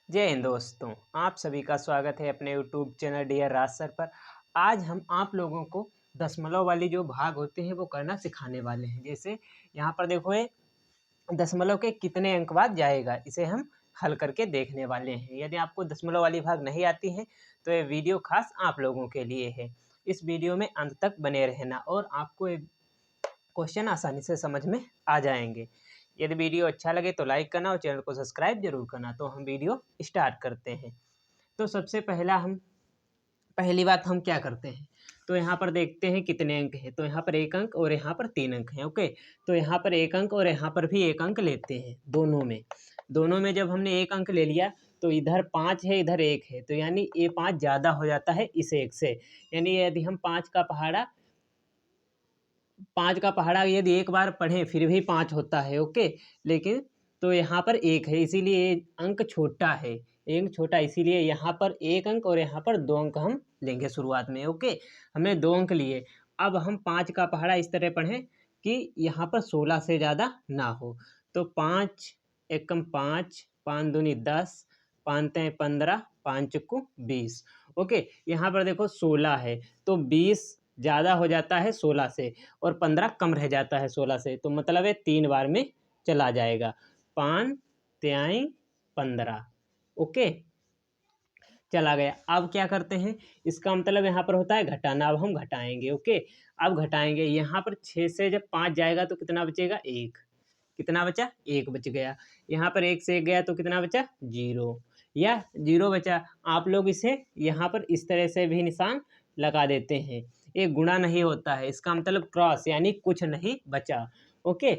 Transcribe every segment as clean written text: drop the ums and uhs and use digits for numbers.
जय हिंद दोस्तों, आप सभी का स्वागत है अपने यूट्यूब चैनल डियर राज सर पर। आज हम आप लोगों को दशमलव वाली जो भाग होते हैं वो करना सिखाने वाले हैं। जैसे यहाँ पर देखो, ये दशमलव के कितने अंक बाद जाएगा, इसे हम हल करके देखने वाले हैं। यदि आपको दशमलव वाली भाग नहीं आती है तो ये वीडियो खास आप लोगों के लिए है। इस वीडियो में अंत तक बने रहना और आपको ये क्वेश्चन आसानी से समझ में आ जाएंगे। यदि वीडियो अच्छा लगे तो लाइक करना और चैनल को सब्सक्राइब जरूर करना। तो हम वीडियो स्टार्ट करते हैं। तो सबसे पहली बात हम क्या करते हैं, तो यहाँ पर देखते हैं कितने अंक हैं। तो यहाँ पर एक अंक और यहाँ पर 3 अंक हैं। ओके, तो यहाँ पर एक अंक और यहाँ पर भी एक अंक लेते हैं। दोनों में जब हमने एक अंक ले लिया तो इधर 5 है, इधर 1 है, तो यानी ये 5 ज़्यादा हो जाता है इस 1 से। यानी यदि हम 5 का पहाड़ा यदि एक बार पढ़ें फिर भी 5 होता है। ओके, लेकिन तो यहाँ पर 1 है, इसीलिए ये अंक छोटा है। एक छोटा, इसीलिए यहाँ पर 1 अंक और यहाँ पर 2 अंक हम लेंगे शुरुआत में। ओके, हमने 2 अंक लिए। अब हम 5 का पहाड़ा इस तरह पढ़ें कि यहाँ पर 16 से ज़्यादा ना हो। तो 5 एकम 5, 5 दूनी 10, 5 तें 15, 5 चुक्कू 20। ओके, यहाँ पर देखो 16 है तो 20 ज़्यादा हो जाता है 16 से और 15 कम रह जाता है 16 से। तो मतलब है 3 बार में चला जाएगा। 5 त्याई 15। ओके, चला गया। अब क्या करते हैं, इसका मतलब यहाँ पर होता है घटाना। अब हम घटाएंगे। ओके, अब घटाएंगे। यहाँ पर 6 से जब 5 जाएगा तो कितना बचेगा, 1। कितना बचा, 1 बच गया। यहाँ पर 1 से 1 गया तो कितना बचा, 0 या 0 बचा। आप लोग इसे यहाँ पर इस तरह से भी निशान लगा देते हैं। एक गुणा नहीं होता है, इसका मतलब क्रॉस, यानी कुछ नहीं बचा। ओके,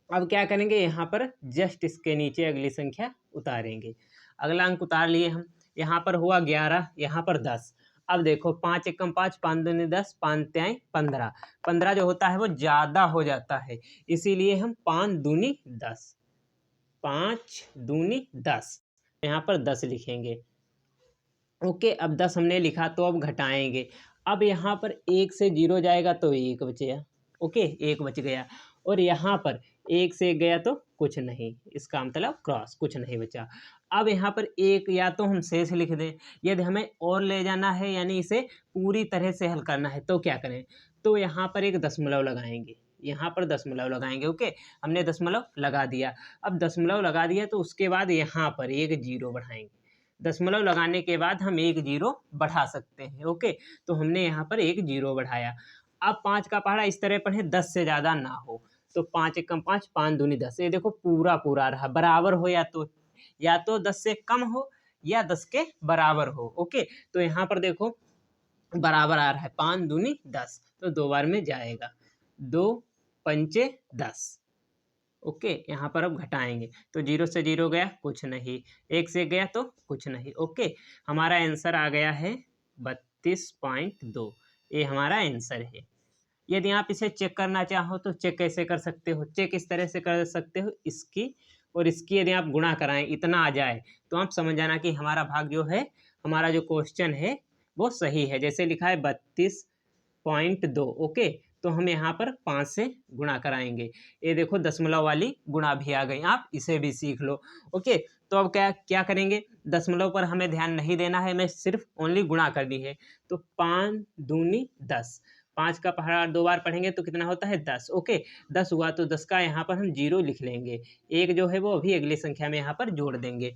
अब क्या करेंगे, यहाँ पर जस्ट इसके नीचे अगली संख्या उतारेंगे। अगला अंक उतार लिए हम। यहाँ पर हुआ 11, यहाँ पर 10। अब देखो 5 एकम 5, 5 दूनी 10, 5 त्याई 15। 15 जो होता है वो ज़्यादा हो जाता है, इसीलिए हम 5 दूनी 10, 5 दूनी 10, यहाँ पर 10 लिखेंगे। ओके, अब 10 हमने लिखा तो अब घटाएंगे। अब यहाँ पर 1 से 0 जाएगा तो 1 बचेगा। ओके, 1 बच गया। और यहाँ पर 1 से 1 गया तो कुछ नहीं, इसका मतलब क्रॉस, कुछ नहीं बचा। अब यहाँ पर एक या तो हम शेष लिख दें, यदि हमें और ले जाना है यानी इसे पूरी तरह से हल करना है तो क्या करें, तो यहाँ पर एक दशमलव लगाएंगे। यहाँ पर दशमलव लगाएंगे। ओके, हमने दशमलव लगा दिया। अब दशमलव लगा दिया तो उसके बाद यहाँ पर एक 0 बढ़ाएंगे। दशमलव लगाने के बाद हम एक 0 बढ़ा सकते हैं। ओके, तो हमने यहाँ पर एक 0 बढ़ाया। अब 5 का पहाड़ा इस तरह पढ़ें 10 से ज़्यादा ना हो। तो 5 एकम 5, 5 दूनी 10। ये देखो पूरा पूरा रहा, बराबर हो या तो 10 से कम हो या 10 के बराबर हो। ओके, तो यहाँ पर देखो बराबर आ रहा है, 5 दूनी 10, तो 2 बार में जाएगा। 2 पंचे 10। ओके, यहाँ पर अब घटाएंगे तो 0 से 0 गया, कुछ नहीं। 1 से गया तो कुछ नहीं। ओके, हमारा आंसर आ गया है 32.2। ये हमारा आंसर है। यदि आप इसे चेक करना चाहो तो चेक कैसे कर सकते हो, चेक इस तरह से कर सकते हो, इसकी और इसकी यदि आप गुणा कराएं इतना आ जाए तो आप समझ जाना कि हमारा भाग जो है, हमारा जो क्वेश्चन है वो सही है। जैसे लिखा है 32.2। ओके, तो हम यहाँ पर 5 से गुणा कराएंगे। ये देखो दशमलव वाली गुणा भी आ गई, आप इसे भी सीख लो। ओके, तो अब क्या क्या करेंगे, दशमलव पर हमें ध्यान नहीं देना है, हमें सिर्फ ओनली गुणा करनी है। तो 5 दूनी 10, 5 का पहाड़ा 2 बार पढ़ेंगे तो कितना होता है, 10। ओके, 10 हुआ तो 10 का यहाँ पर हम 0 लिख लेंगे। एक जो है वो अभी अगली संख्या में यहाँ पर जोड़ देंगे।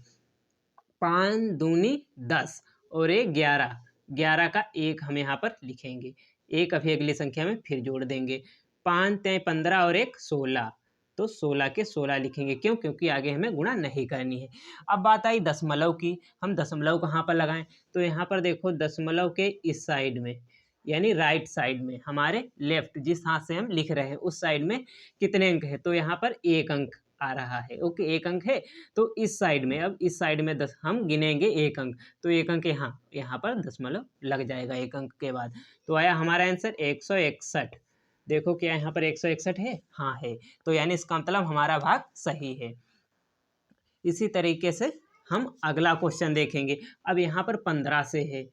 5 दूनी 10 और एक 11, 11 का 1 हम यहाँ पर लिखेंगे। एक अभी अगली संख्या में फिर जोड़ देंगे। 5 तें 15 और एक 16, तो 16 के 16 लिखेंगे। क्यों, क्योंकि आगे हमें गुणा नहीं करनी है। अब बात आई दशमलव की, हम दशमलव कहाँ पर लगाएं, तो यहाँ पर देखो दशमलव के इस साइड में, यानी राइट साइड में, हमारे लेफ्ट, जिस हाथ से हम लिख रहे हैं उस साइड में कितने अंक है, तो यहाँ पर 1 अंक आ रहा है। ओके, 1 अंक है तो इस साइड में, अब इस साइड में 10 हम गिनेंगे 1 अंक, तो 1 अंक यहाँ पर दशमलव लग जाएगा 1 अंक के बाद। तो आया हमारा आंसर 161। देखो क्या यहाँ पर 161 है, हाँ है, तो यानी इसका मतलब हमारा भाग सही है। इसी तरीके से हम अगला क्वेश्चन देखेंगे। अब यहाँ पर 15 से है,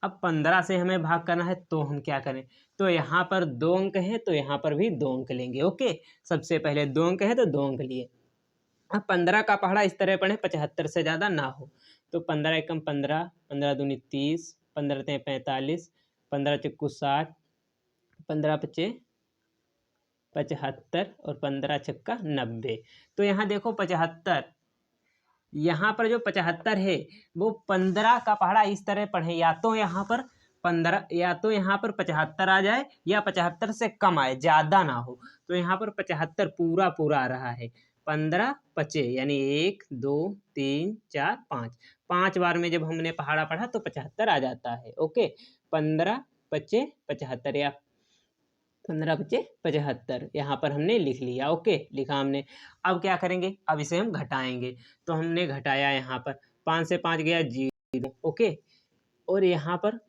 अब 15 से हमें भाग करना है तो हम क्या करें, तो यहाँ पर 2 अंक हैं तो यहाँ पर भी 2 अंक लेंगे। ओके, सबसे पहले 2 अंक है तो 2 अंक लिए, अब 15 का पहाड़ा इस तरह पढ़े 75 से ज़्यादा ना हो। तो 15 एकम 15, 15 दूनी 30, 15 तें 45, 15 चक्कू 60, 15 पचे 75 और 15 छक्का 90। तो यहाँ देखो 75, यहाँ पर जो 75 है वो 15 का पहाड़ा इस तरह पढ़े, या तो यहाँ पर 15, या तो यहाँ पर 75 आ जाए या 75 से कम आए, ज़्यादा ना हो। तो यहाँ पर 75 पूरा पूरा आ रहा है। 15 पचे यानी 1 2 3 4 5, 5 बार में जब हमने पहाड़ा पढ़ा तो 75 आ जाता है। ओके, 15 पचे 75 या 15 बचे 75 यहाँ पर हमने लिख लिया। ओके, लिखा हमने। अब क्या करेंगे, अब इसे हम घटाएंगे। तो हमने घटाया, यहाँ पर 5 से 5 गया 0। ओके, और यहाँ पर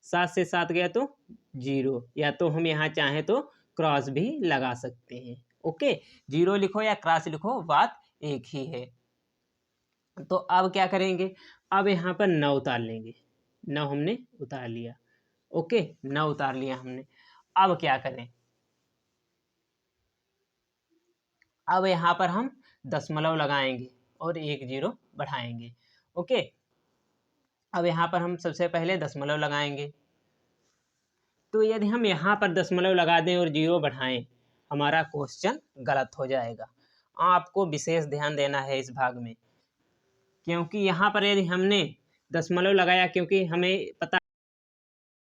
7 से 7 गया तो 0, या तो हम यहाँ चाहें तो क्रॉस भी लगा सकते हैं। ओके, 0 लिखो या क्रॉस लिखो, बात एक ही है। तो अब क्या करेंगे, अब यहाँ पर 9 उतार लेंगे। 9 हमने उतार लिया। ओके, 9 उतार लिया हमने। अब क्या करें, अब यहाँ पर हम दशमलव लगाएंगे और 1 0 बढ़ाएंगे। ओके, अब यहाँ पर हम सबसे पहले दशमलव लगाएंगे। तो यदि हम यहाँ पर दशमलव लगा दें और 0 बढ़ाएं, हमारा क्वेश्चन गलत हो जाएगा। आपको विशेष ध्यान देना है इस भाग में, क्योंकि यहाँ पर यदि हमने दशमलव लगाया, क्योंकि हमें पता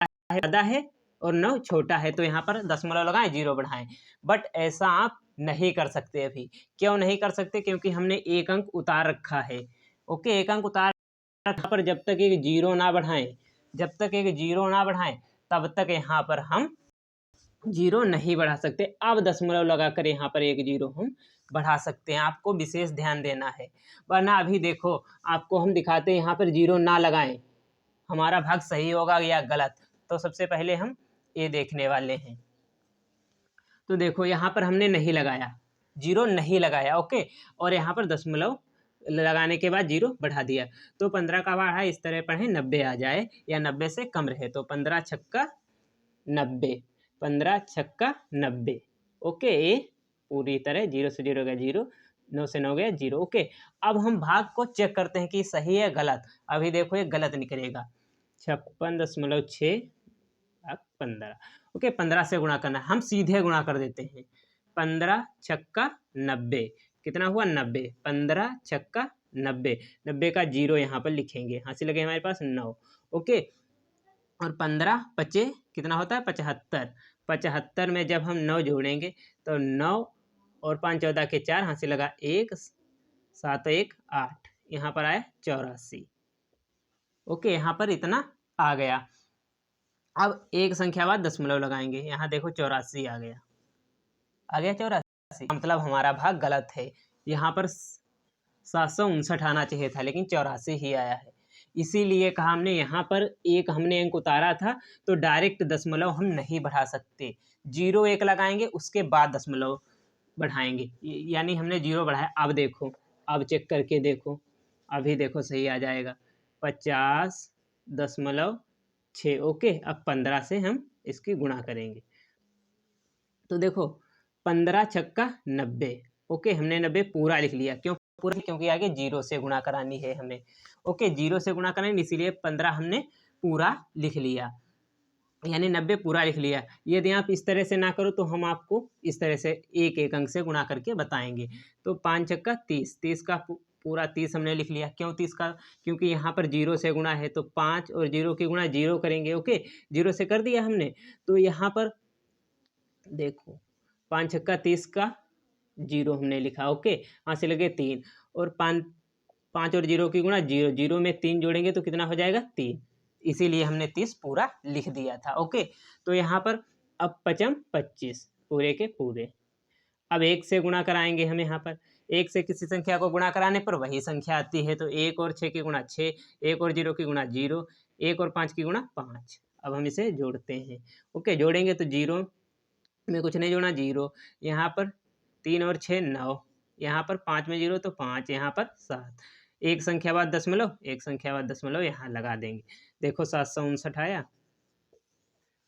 है ज़्यादा है और 9 छोटा है, तो यहाँ पर दशमलव लगाएं 0 बढ़ाएं। बट ऐसा आप नहीं कर सकते अभी। क्यों नहीं कर सकते, क्योंकि हमने एक अंक उतार रखा है। ओके, एक अंक उतार रखा पर जब तक एक 0 ना बढ़ाएं, जब तक एक 0 ना बढ़ाएं तब तक यहाँ पर हम 0 नहीं बढ़ा सकते। अब दशमलव लगाकर यहाँ पर एक 0 हम बढ़ा सकते हैं। आपको विशेष ध्यान देना है, वरना अभी देखो आपको हम दिखाते हैं यहाँ पर 0 ना लगाएं, हमारा भाग सही होगा या गलत। तो सबसे पहले हम ये देखने वाले हैं। तो देखो यहाँ पर हमने नहीं लगाया, 0 नहीं लगाया। ओके, और यहाँ पर दशमलव लगाने के बाद 0 बढ़ा दिया। तो 15 का पहाड़ा इस तरह पढ़े 90 आ जाए या 90 से कम रहे। तो 15 छक्का 90, 15 छक्का 90। ओके, ये पूरी तरह 0 से 0 गया 0, 9 से 9 गया 0। ओके, अब हम भाग को चेक करते हैं कि सही है गलत। अभी देखो ये गलत निकलेगा, 56.6 भाग 15। ओके, 15 से गुणा करना, हम सीधे गुणा कर देते हैं। 15 छक्का 90, कितना हुआ 90। 15 छक्का 90, 90 का 0 यहाँ पर लिखेंगे, हासिल लगे हमारे पास 9। ओके, और 15 पचे कितना होता है 75। 75 में जब हम 9 जोड़ेंगे तो 9 और 5 14 के 4, हासिल लगा 1, 7 1 8, यहाँ पर आया 84। ओके, यहाँ पर इतना आ गया। अब एक संख्या बाद दशमलव लगाएंगे, यहाँ देखो 84 आ गया, आ गया 84, मतलब हमारा भाग गलत है। यहाँ पर 759 आना चाहिए था, लेकिन 84 ही आया है। इसीलिए कहा हमने, यहाँ पर एक हमने अंक उतारा था तो डायरेक्ट दशमलव हम नहीं बढ़ा सकते, 0 1 लगाएंगे उसके बाद दशमलव बढ़ाएंगे। यानी हमने 0 बढ़ाया। अब देखो, अब चेक करके देखो, अभी देखो सही आ जाएगा 50.6। ओके, अब 15 से हम इसकी गुणा करेंगे। तो देखो 15 छक्का 90। ओके, हमने 90 पूरा लिख लिया, क्यों पूरा, क्योंकि आगे 0 से गुणा करानी है हमें। ओके, 0 से गुणा करानी, इसीलिए 15 हमने पूरा लिख लिया, यानी 90 पूरा लिख लिया। यदि आप इस तरह से ना करो तो हम आपको इस तरह से एक एक अंक से गुणा करके बताएंगे। तो 5 छक्का 30, 30 का पूरा 30 हमने लिख लिया। क्यों 30 का, क्योंकि यहाँ पर 0 से गुणा है, तो 5 और 0 की गुणा 0 करेंगे। ओके, 0 से कर दिया हमने। तो यहाँ पर देखो 5 छक्का 30 का 0 हमने लिखा। ओके, यहाँ से लगे 3, और 5 और 0 की गुणा 0, 0 में 3 जोड़ेंगे तो कितना हो जाएगा 3, इसीलिए हमने 30 पूरा लिख दिया था। ओके, तो यहाँ पर अब 5 25 पूरे के पूरे। अब 1 से गुणा कराएंगे हम, यहाँ पर 1 से किसी संख्या को गुणा कराने पर वही संख्या आती है। तो 1 और 6 की गुणा 6, 1 और 0 की गुणा 0, 1 और 5 की गुणा 5। अब हम इसे जोड़ते हैं। ओके, जोड़ेंगे तो 0 में कुछ नहीं जोड़ना, 0, यहाँ पर 3 और 6 9, यहाँ पर 5 में 0 तो 5, यहाँ पर 7, एक संख्या बाद दशमलव, एक संख्या बाद दशमलव यहाँ लगा देंगे। देखो 759 आया,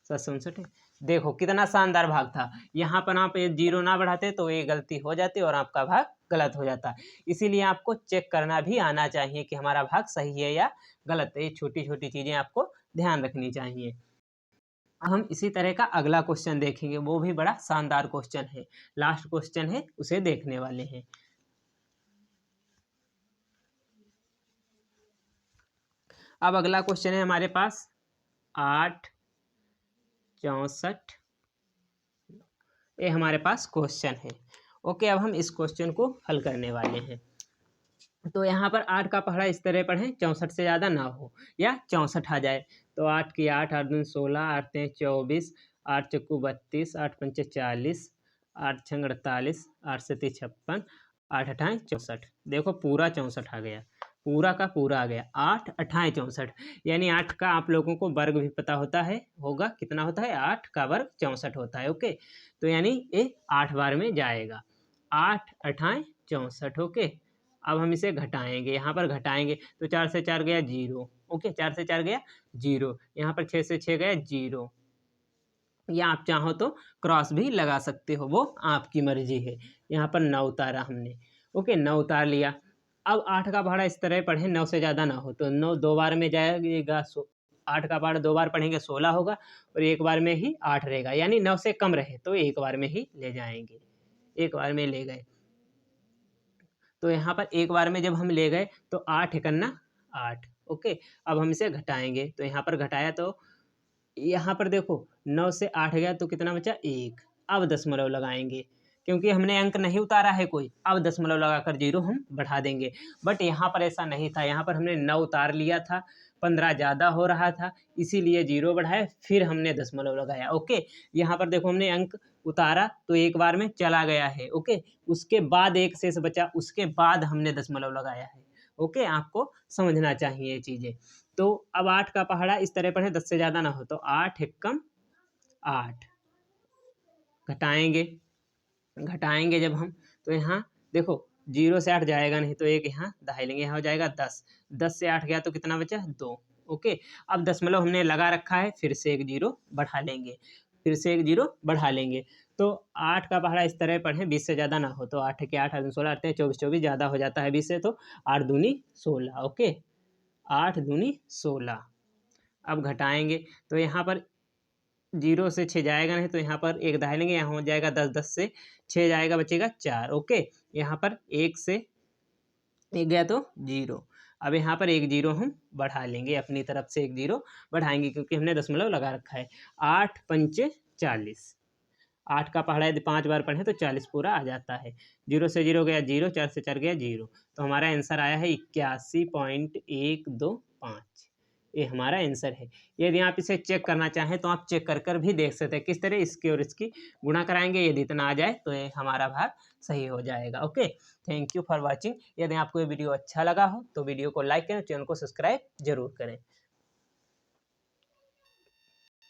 759। देखो कितना शानदार भाग था। यहाँ पर आप 0 ना बढ़ाते तो ये गलती हो जाती और आपका भाग गलत हो जाता है। इसीलिए आपको चेक करना भी आना चाहिए कि हमारा भाग सही है या गलत है। ये छोटी छोटी चीज़ें आपको ध्यान रखनी चाहिए। हम इसी तरह का अगला क्वेश्चन देखेंगे, वो भी बड़ा शानदार क्वेश्चन है। लास्ट क्वेश्चन है, उसे देखने वाले हैं। अब अगला क्वेश्चन है हमारे पास 8 64, ये हमारे पास क्वेश्चन है। ओके, अब हम इस क्वेश्चन को हल करने वाले हैं। तो यहाँ पर 8 का पहाड़ा इस तरह पढ़ें, 64 से ज़्यादा ना हो या 64 आ जाए। तो 8 की 8, 8 दूनी 16, 8 तें 24, 8 चक्कू 32, 8 पंचे 40, 8 छंग 48, 8 सती 56, 8 अठाएँ 64। देखो पूरा 64 आ गया, पूरा का पूरा आ गया। 8 अठाएँ 64, यानी 8 का आप लोगों को वर्ग भी पता होता है, होगा कितना होता है, 8 का वर्ग 64 होता है। ओके, तो यानी ये 8 बार में जाएगा। 8 अठाएँ 64। ओके, अब हम इसे घटाएंगे, यहाँ पर घटाएंगे तो 4 से 4 गया 0। ओके, 4 से 4 गया 0, यहाँ पर 6 से 6 गया 0। या आप चाहो तो क्रॉस भी लगा सकते हो, वो आपकी मर्जी है। यहाँ पर 9 उतारा हमने। ओके, 9 उतार लिया। अब 8 का पहाड़ा इस तरह पढ़ें, 9 से ज़्यादा ना हो तो 9 दो बार में जाएगा। 8 का पहाड़ा 2 बार पढ़ेंगे 16 होगा, और एक बार में ही 8 रहेगा। यानी 9 से कम रहे तो एक बार में ही ले जाएंगे, एक बार में ले गए। तो यहाँ पर एक बार में जब हम ले गए तो 8 एकन्ना 8। ओके, अब हम इसे घटाएंगे, तो यहाँ पर घटाया तो यहाँ पर देखो 9 से 8 गया तो कितना बचा 1। अब दशमलव लगाएंगे, क्योंकि हमने अंक नहीं उतारा है कोई। अब दशमलव लगाकर 0 हम बढ़ा देंगे। बट यहाँ पर ऐसा नहीं था, यहाँ पर हमने 9 उतार लिया था, 15 ज़्यादा हो रहा था, इसीलिए 0 बढ़ाए, फिर हमने दशमलव लगाया। ओके, यहाँ पर देखो हमने अंक उतारा तो एक बार में चला गया है। ओके, उसके बाद एक शेष बचा, उसके बाद हमने दशमलव लगाया है। ओके, आपको समझना चाहिए ये चीज़ें। तो अब 8 का पहाड़ा इस तरह पढ़ें, 10 से ज़्यादा ना हो तो 8 एकम 8। घटाएंगे, घटाएंगे जब हम तो यहाँ देखो 0 से 8 जाएगा नहीं, तो एक यहाँ दहाई लेंगे, यहाँ हो जाएगा 10। 10 से 8 गया तो कितना बचा 2। ओके, अब दशमलव हमने लगा रखा है, फिर से एक 0 बढ़ा लेंगे, फिर से एक 0 बढ़ा लेंगे। तो 8 का पहाड़ा इस तरह पढ़ें, 20 से ज़्यादा ना हो तो 8 के 8, 8 दूनी 16, 8 तें 24, 24 ज़्यादा हो जाता है 20 से, तो 8 दूनी 16। ओके, 8 दूनी 16। अब घटाएंगे तो यहाँ पर 0 से 6 जाएगा नहीं, तो यहाँ पर एक दहाई लेंगे, यहाँ हो जाएगा 10। 10 से 6 जाएगा, बचेगा 4। ओके, यहाँ पर 1 से 1 गया तो 0। अब यहाँ पर एक 0 हम बढ़ा लेंगे, अपनी तरफ से एक 0 बढ़ाएंगे, क्योंकि हमने दशमलव लगा रखा है। 8 पंचे 40। 8 का पहाड़ा यदि 5 बार पढ़ें तो 40 पूरा आ जाता है। 0 से 0 गया 0, 4 से 4 गया 0, तो हमारा आंसर आया है 81.125। ये हमारा आंसर है। यदि आप इसे चेक करना चाहें तो आप चेक कर कर भी देख सकते हैं किस तरह इसकी और इसकी गुणा कराएंगे। यदि इतना आ जाए तो ये हमारा भाग सही हो जाएगा। Okay, thank you for watching. यदि आपको ये वीडियो अच्छा लगा हो तो वीडियो को लाइक करें, चैनल को सब्सक्राइब जरूर करें।